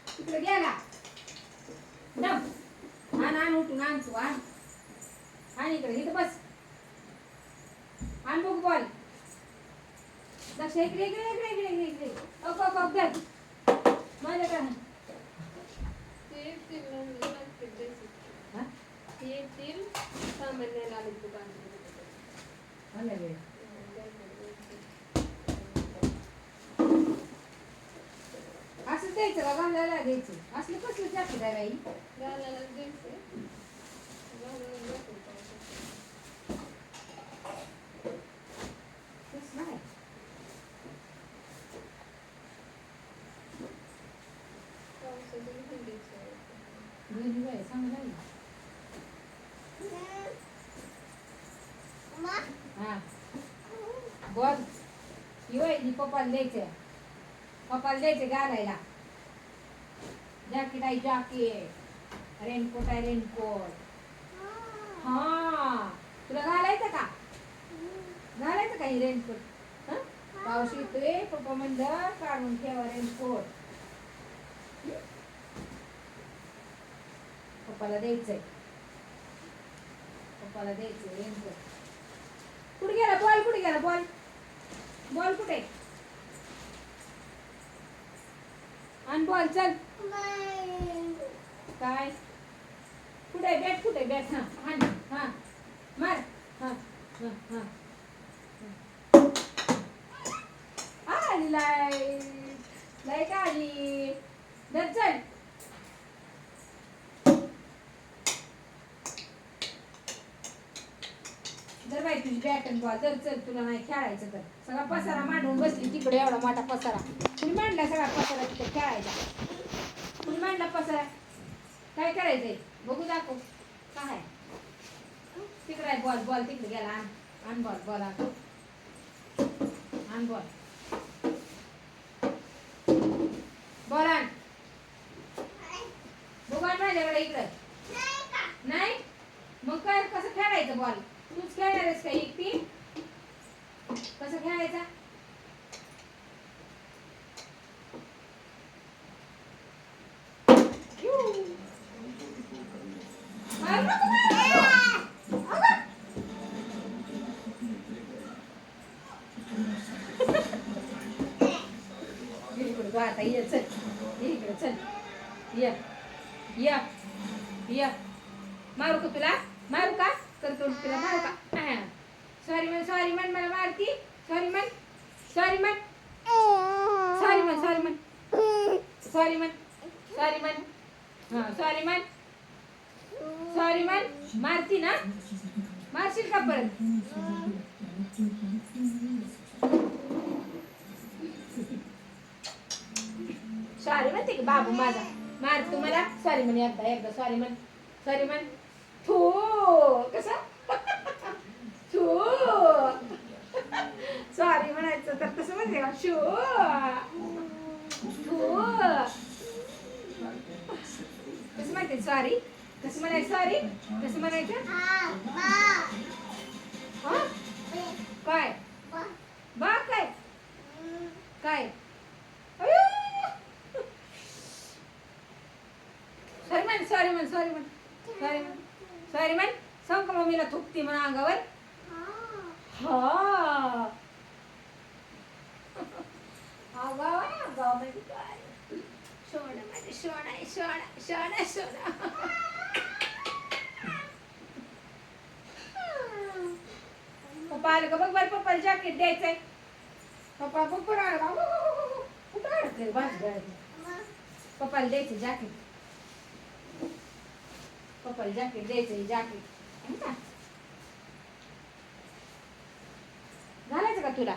तिकडे गेला दम आण उठून आण तू आण इकडे इथं बस आण बघ बॉल लक्ष इकडे इकडे इकडे इकडे इकडे धर माझ्याकडे असं द्यायचं का घालायला द्यायचं असलं कसलं जॅकेट आहे बाई घालायला द्यायचं नाही चांगलं आहे हा बोल पप्पाला द्यायचे घालायला जॅकेट आहे जॅकेट रेनकोट आहे रेनकोट हा तुला घालायचं का ही रेनकोट पाऊस येतोय पप्पा म्हणलं काढून ठेवा रेनकोट पप्पाला द्यायचंय रेनकोट कुठे गेला बॉल कुठे आण बॉल चल काय कुठे बॅट हा मार हा आली लाईट आली धर चल जर बाई तुझी बॅट आणि बॉल जर चल तुला नाही खेळायचं तर सगळा पसारा मांडून बसली तिकडे एवढा मोठा पसारा कुणी मांडला सगळा पसारा तिथे खेळायचा कुणी मांडला पसारा काय करायचंय बघू दाखव काय तिकडे आहे बॉल तिकडे गेला आण बॉल आण बॉल आण बघू आण माझ्याकडे इकडे नाही मग काय कसं खेळायचं बॉल तूच खेळणार आहेस का एकटी कसं खेळायचा आता ये चल इकडे चल ये मारू का तुला मारू का करतो तुला मारू का सॉरी म्हण मला मारती सॉरी म्हण मारती ना मारशील का परत सॉरी म्हणते की बाबू माझा मार तू मला सॉरी म्हण एकदा सॉरी म्हण थू कसा थू सॉरी म्हणायचं तर कसं म्हणते शू थू कसं म्हणते सॉरी कसं म्हणायचं सॉरी कसं म्हणायचं काय बा काय सॉरी म्हण सांग का मम्मीला थुकती म्हणा अंगावर हा गाव मध्ये काय सोना माझे सोना पप्पा आलं का बघ बरं पप्पाला जॅकेट द्यायचंय पप्पा बघ पण आलं कुठं अडकते पप्पाला द्यायचं जॅकेट पप्पाला जॅकेट द्यायचं जॅकेट घालायचं का तुला